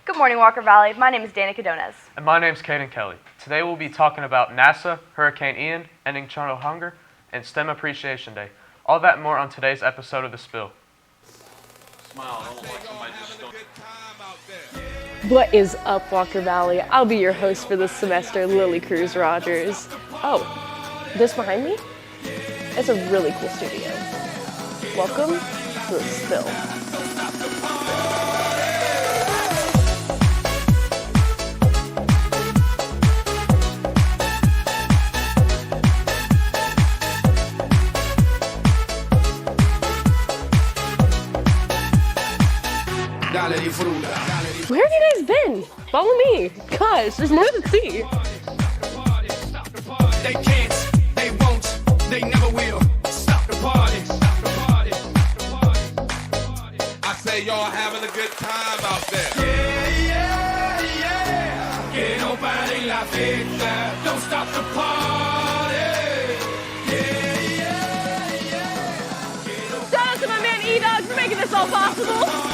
Good morning, Walker Valley. My name is Danica Dones. And my name's Caden Kelly. Today we'll be talking about NASA, Hurricane Ian, ending child hunger, and STEM Appreciation Day. All that and more on today's episode of The Spill. Smile, don't like somebody just don't. What is up, Walker Valley? I'll be your host for this semester, Lily Cruz Rogers. Oh, this behind me? It's a really cool studio. Welcome to The Spill. Where have you guys been? Follow me. Gosh, there's more to see. They can't, they won't, they never will stop the party. I say y'all having a good time out there. Yeah, yeah, yeah. Que no pare la fiesta. Don't stop the party. Yeah, yeah, yeah. Shout out to my man E-Dog for making this all possible.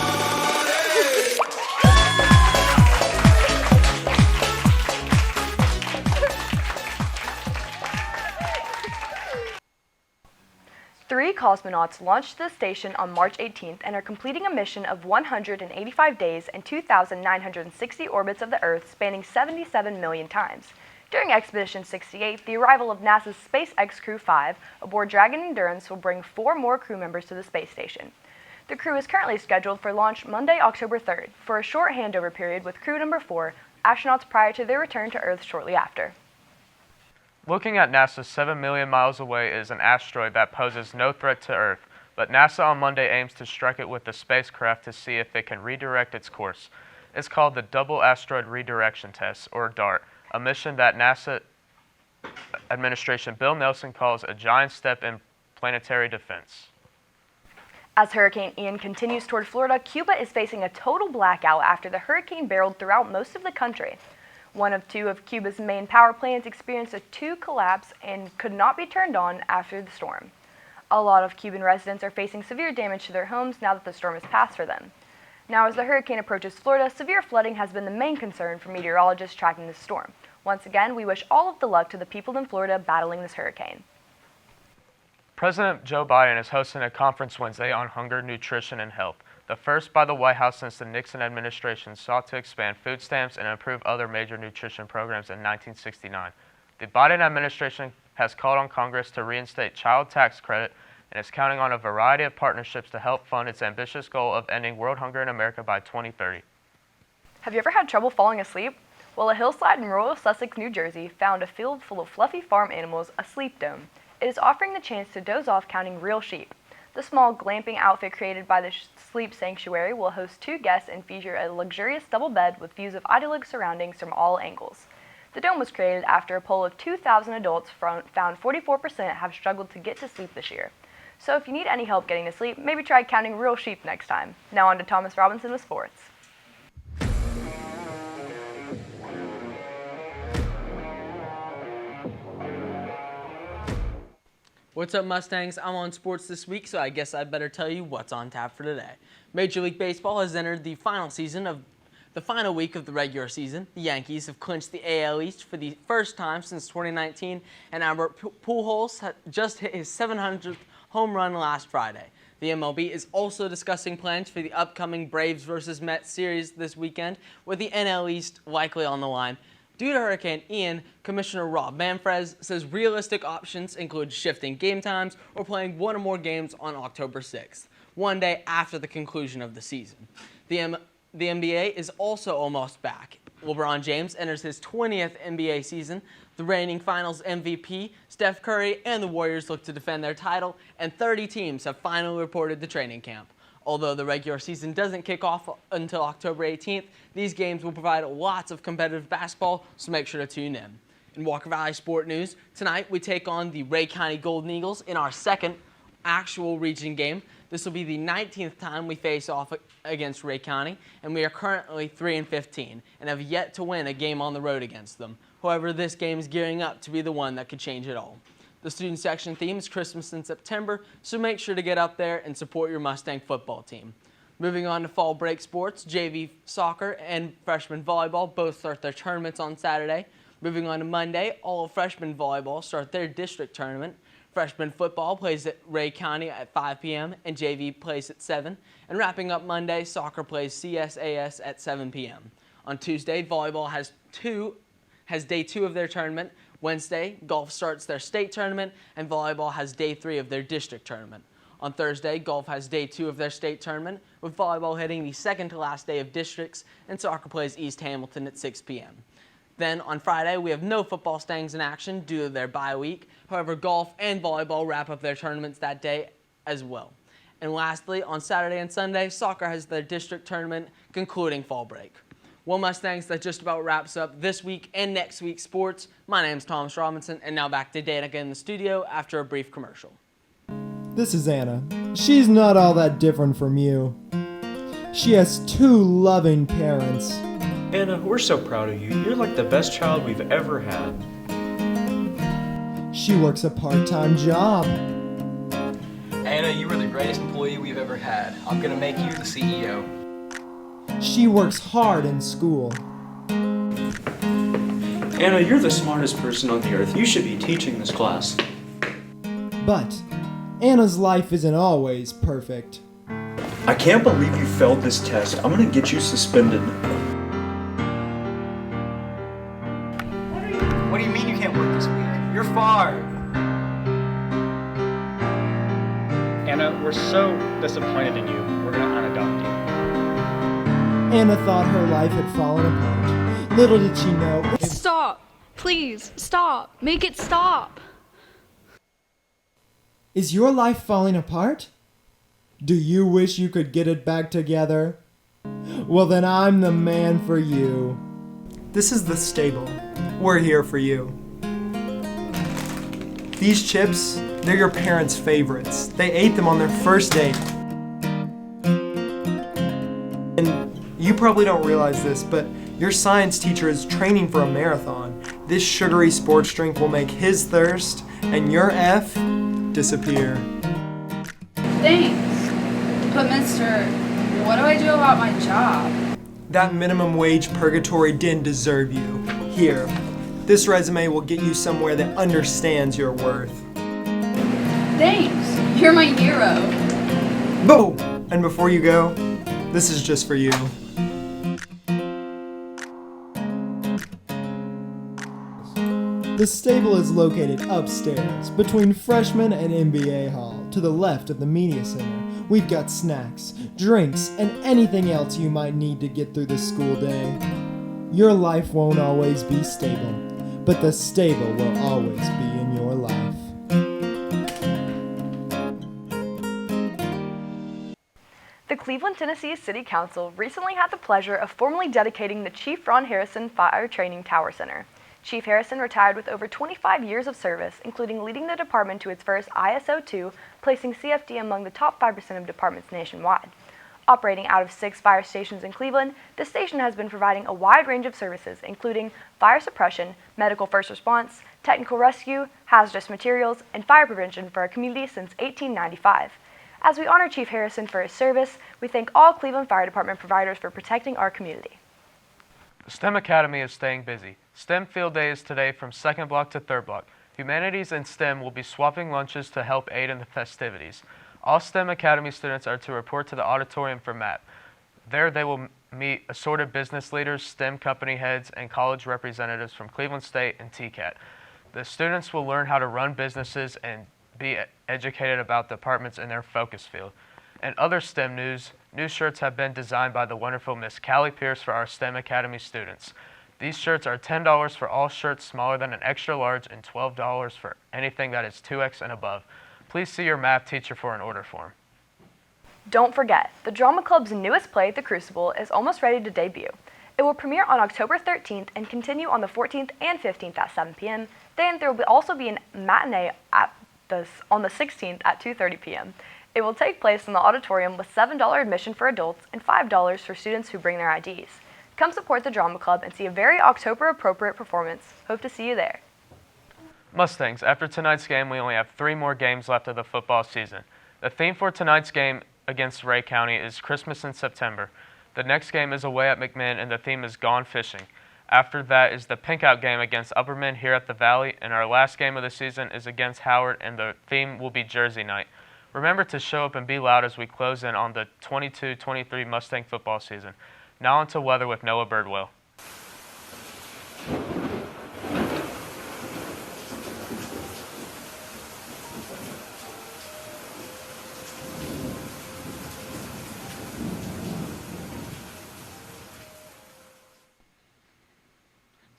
3 cosmonauts launched the station on March 18th and are completing a mission of 185 days and 2,960 orbits of the Earth spanning 77 million times. During Expedition 68, the arrival of NASA's SpaceX Crew 5 aboard Dragon Endurance will bring 4 more crew members to the space station. The crew is currently scheduled for launch Monday, October 3rd, for a short handover period with crew number 4, astronauts prior to their return to Earth shortly after. Looking at NASA 7 million miles away is an asteroid that poses no threat to Earth, but NASA on Monday aims to strike it with a spacecraft to see if it can redirect its course. It's called the Double Asteroid Redirection Test, or DART, a mission that NASA Administration Bill Nelson calls a giant step in planetary defense. As Hurricane Ian continues toward Florida, Cuba is facing a total blackout after the hurricane barreled throughout most of the country. One of 2 of Cuba's main power plants experienced a 2 collapse and could not be turned on after the storm. A lot of Cuban residents are facing severe damage to their homes now that the storm has passed for them. Now, as the hurricane approaches Florida, severe flooding has been the main concern for meteorologists tracking this storm. Once again, we wish all of the luck to the people in Florida battling this hurricane. President Joe Biden is hosting a conference Wednesday on hunger, nutrition, and health, the first by the White House since the Nixon administration sought to expand food stamps and improve other major nutrition programs in 1969. The Biden administration has called on Congress to reinstate child tax credit and is counting on a variety of partnerships to help fund its ambitious goal of ending world hunger in America by 2030. Have you ever had trouble falling asleep? Well, a hillside in rural Sussex, New Jersey found a field full of fluffy farm animals, a sleep dome. It is offering the chance to doze off counting real sheep. The small glamping outfit created by the Sleep Sanctuary will host 2 guests and feature a luxurious double bed with views of idyllic surroundings from all angles. The dome was created after a poll of 2,000 adults found 44% have struggled to get to sleep this year. So if you need any help getting to sleep, maybe try counting real sheep next time. Now on to Thomas Robinson with sports. What's up, Mustangs? I'm on sports this week, so I guess I better tell you what's on tap for today. Major League Baseball has entered the final week of the regular season. The Yankees have clinched the AL East for the first time since 2019, and Albert Pujols just hit his 700th home run last Friday. The MLB is also discussing plans for the upcoming Braves vs. Mets series this weekend, with the NL East likely on the line. Due to Hurricane Ian, Commissioner Rob Manfred says realistic options include shifting game times or playing 1 or more games on October 6th, one day after the conclusion of the season. The NBA is also almost back. LeBron James enters his 20th NBA season. The reigning Finals MVP, Steph Curry, and the Warriors look to defend their title, and 30 teams have finally reported to training camp. Although the regular season doesn't kick off until October 18th, these games will provide lots of competitive basketball, so make sure to tune in. In Walker Valley Sport News, tonight we take on the Ray County Golden Eagles in our second actual region game. This will be the 19th time we face off against Ray County, and we are currently 3-15 and have yet to win a game on the road against them. However, this game is gearing up to be the one that could change it all. The student section theme is Christmas in September, so make sure to get up there and support your Mustang football team. Moving on to fall break sports, JV soccer and freshman volleyball both start their tournaments on Saturday. Moving on to Monday, all of freshman volleyball start their district tournament. Freshman football plays at Ray County at 5 p.m. and JV plays at 7. And wrapping up Monday, soccer plays CSAS at 7 p.m. On Tuesday, volleyball has day 2 of their tournament. Wednesday, golf starts their state tournament, and volleyball has day 3 of their district tournament. On Thursday, golf has day 2 of their state tournament, with volleyball hitting the second to last day of districts, and soccer plays East Hamilton at 6 p.m. Then on Friday, we have no football standings in action due to their bye week. However, golf and volleyball wrap up their tournaments that day as well. And lastly, on Saturday and Sunday, soccer has their district tournament concluding fall break. Well, Mustangs, that just about wraps up this week and next week's sports. My name's Thomas Robinson, and now back to Danica in the studio after a brief commercial. This is Anna. She's not all that different from you. She has 2 loving parents. Anna, we're so proud of you. You're like the best child we've ever had. She works a part-time job. Anna, you were the greatest employee we've ever had. I'm gonna make you the CEO. She works hard in school. Anna, you're the smartest person on the earth. You should be teaching this class. But Anna's life isn't always perfect. I can't believe you failed this test. I'm gonna get you suspended. What do you mean you can't work this week? You're fired. Anna, we're so disappointed in you. We're gonna unadopt you. Anna thought her life had fallen apart. Little did she know. Stop! Please, stop! Make it stop! Is your life falling apart? Do you wish you could get it back together? Well, then I'm the man for you. This is The Stable. We're here for you. These chips, they're your parents' favorites. They ate them on their first date. And you probably don't realize this, but your science teacher is training for a marathon. This sugary sports drink will make his thirst and your F disappear. Thanks. But mister, what do I do about my job? That minimum wage purgatory didn't deserve you. Here, this resume will get you somewhere that understands your worth. Thanks. You're my hero. Boom! And before you go, this is just for you. The stable is located upstairs, between Freshman and MBA Hall, to the left of the Media Center. We've got snacks, drinks, and anything else you might need to get through the school day. Your life won't always be stable, but the stable will always be in your life. The Cleveland, Tennessee City Council recently had the pleasure of formally dedicating the Chief Ron Harrison Fire Training Tower Center. Chief Harrison retired with over 25 years of service, including leading the department to its first ISO 2, placing CFD among the top 5% of departments nationwide. Operating out of 6 fire stations in Cleveland, the station has been providing a wide range of services, including fire suppression, medical first response, technical rescue, hazardous materials, and fire prevention for our community since 1895. As we honor Chief Harrison for his service, we thank all Cleveland Fire Department providers for protecting our community. The STEM Academy is staying busy. STEM Field Day is today from 2nd block to 3rd block. Humanities and STEM will be swapping lunches to help aid in the festivities. All STEM Academy students are to report to the auditorium for MAP. There they will meet assorted business leaders, STEM company heads, and college representatives from Cleveland State and TCAT. The students will learn how to run businesses and be educated about departments in their focus field. And other STEM news, new shirts have been designed by the wonderful Miss Callie Pierce for our STEM Academy students. These shirts are $10 for all shirts smaller than an extra large and $12 for anything that is 2X and above. Please see your math teacher for an order form. Don't forget, the Drama Club's newest play, The Crucible, is almost ready to debut. It will premiere on October 13th and continue on the 14th and 15th at 7 p.m. Then there will also be a matinee on the 16th at 2:30 p.m. It will take place in the auditorium with $7 admission for adults and $5 for students who bring their IDs. Come support the Drama Club and see a very October-appropriate performance. Hope to see you there. Mustangs, after tonight's game, we only have 3 more games left of the football season. The theme for tonight's game against Ray County is Christmas in September. The next game is away at McMinn, and the theme is Gone Fishing. After that is the Pink Out game against Upperman here at the Valley, and our last game of the season is against Howard, and the theme will be Jersey Night. Remember to show up and be loud as we close in on the 22-23 Mustang football season. Now on to weather with Noah Birdwell.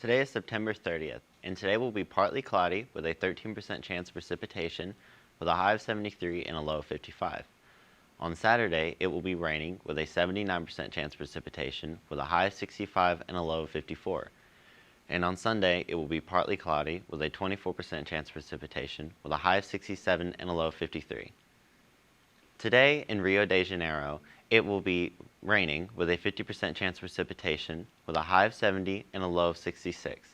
Today is September 30th, and today will be partly cloudy with a 13% chance of precipitation with a high of 73 and a low of 55. On Saturday, it will be raining with a 79% chance of precipitation with a high of 65 and a low of 54. And on Sunday, it will be partly cloudy with a 24% chance of precipitation with a high of 67 and a low of 53. Today in Rio de Janeiro, it will be raining with a 50% chance of precipitation with a high of 70 and a low of 66.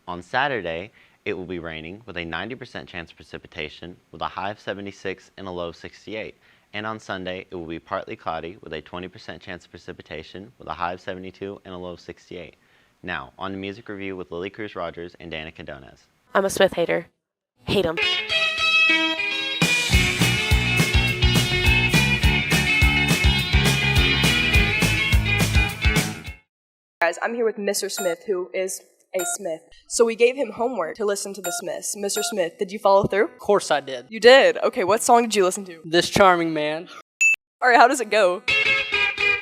On Saturday, it will be raining with a 90% chance of precipitation with a high of 76 and a low of 68. And on Sunday, it will be partly cloudy with a 20% chance of precipitation with a high of 72 and a low of 68. Now, on to music review with Lily Cruz Rogers and Danica Donez. I'm a Smith hater. Hate him. Guys, I'm here with Mr. Smith, who is a Smith. So we gave him homework to listen to the Smiths. Mr. Smith, did you follow through? Of course I did. You did? Okay, what song did you listen to? This Charming Man. Alright, how does it go?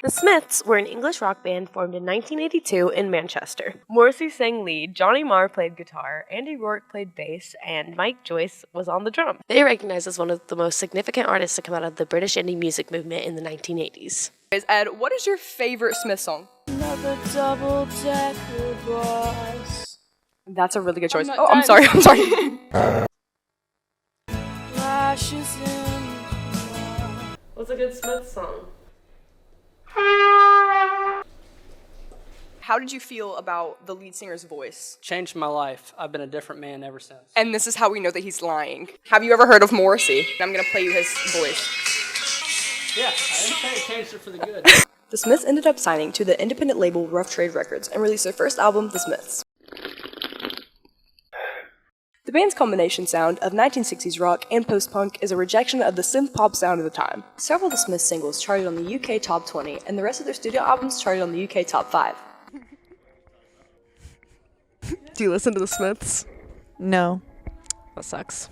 The Smiths were an English rock band formed in 1982 in Manchester. Morrissey sang lead, Johnny Marr played guitar, Andy Rourke played bass, and Mike Joyce was on the drum. They are recognized as one of the most significant artists to come out of the British indie music movement in the 1980s. Ed, what is your favorite Smith song? Another double-decker bus. That's a really good choice. not Oh, I'm done. sorry. What's a good Smith song? How did you feel about the lead singer's voice? Changed my life. I've been a different man ever since. And this is how we know that he's lying. Have you ever heard of Morrissey? I'm gonna play you his voice. Yeah, I didn't say it changed it for the good. The Smiths ended up signing to the independent label Rough Trade Records and released their first album, The Smiths. The band's combination sound of 1960s rock and post-punk is a rejection of the synth-pop sound of the time. Several of the Smiths singles charted on the UK Top 20, and the rest of their studio albums charted on the UK Top 5. Do you listen to the Smiths? No. That sucks.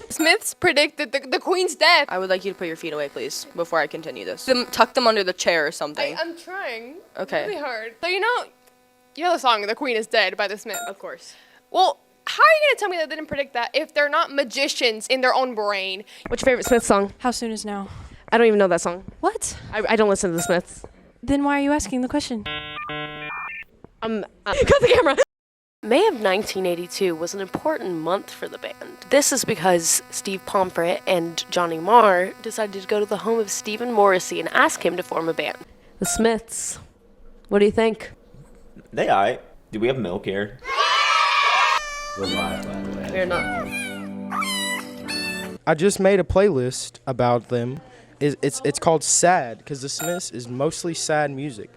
Smiths predicted the Queen's death. I would like you to put your feet away, please, before I continue this. Tuck them under the chair or something. I'm trying. Okay. Really hard. So you know the song "The Queen is Dead" by the Smiths. Of course. Well, how are you gonna tell me that they didn't predict that if they're not magicians in their own brain? What's your favorite Smith song? How soon is now? I don't even know that song. What? I don't listen to the Smiths. Then why are you asking the question? Cut the camera. May of 1982 was an important month for the band. This is because Steve Pomfret and Johnny Marr decided to go to the home of Stephen Morrissey and ask him to form a band. The Smiths. What do you think? They aight. Do we have milk here? We're live, by the way. We're not. I just made a playlist about them. It's called Sad, because the Smiths is mostly sad music.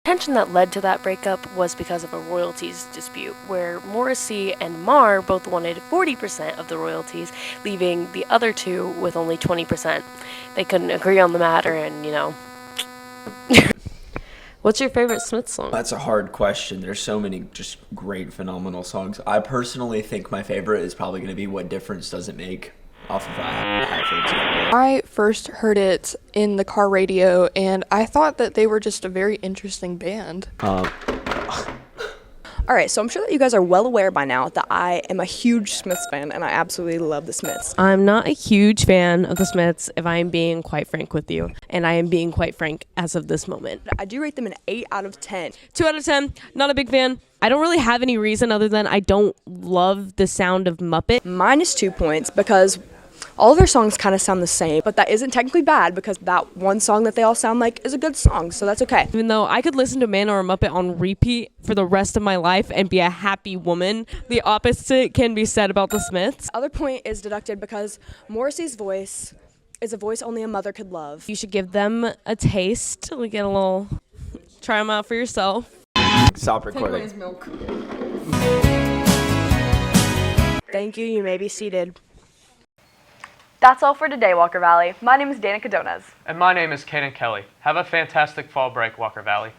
Tension that led to that breakup was because of a royalties dispute, where Morrissey and Marr both wanted 40% of the royalties, leaving the other two with only 20%. They couldn't agree on the matter, and, you know. What's your favorite Smiths song? That's a hard question. There's so many just great, phenomenal songs. I personally think my favorite is probably going to be What Difference Does It Make off of I first heard it in the car radio, and I thought that they were just a very interesting band. Alright, so I'm sure that you guys are well aware by now that I am a huge Smiths fan, and I absolutely love the Smiths. I'm not a huge fan of the Smiths, if I am being quite frank with you. And I am being quite frank as of this moment. I do rate them an 8 out of 10. 2 out of 10, not a big fan. I don't really have any reason other than I don't love the sound of Muppet. Minus 2 points because all of their songs kind of sound the same, but that isn't technically bad because that one song that they all sound like is a good song, so that's okay. Even though I could listen to Man or a Muppet on repeat for the rest of my life and be a happy woman, the opposite can be said about the Smiths. Other point is deducted because Morrissey's voice is a voice only a mother could love. You should give them a taste. We get a little, try them out for yourself. Stop recording. Milk. Thank you. You may be seated. That's all for today, Walker Valley. My name is Danica Donez. And my name is Kaden Kelly. Have a fantastic fall break, Walker Valley.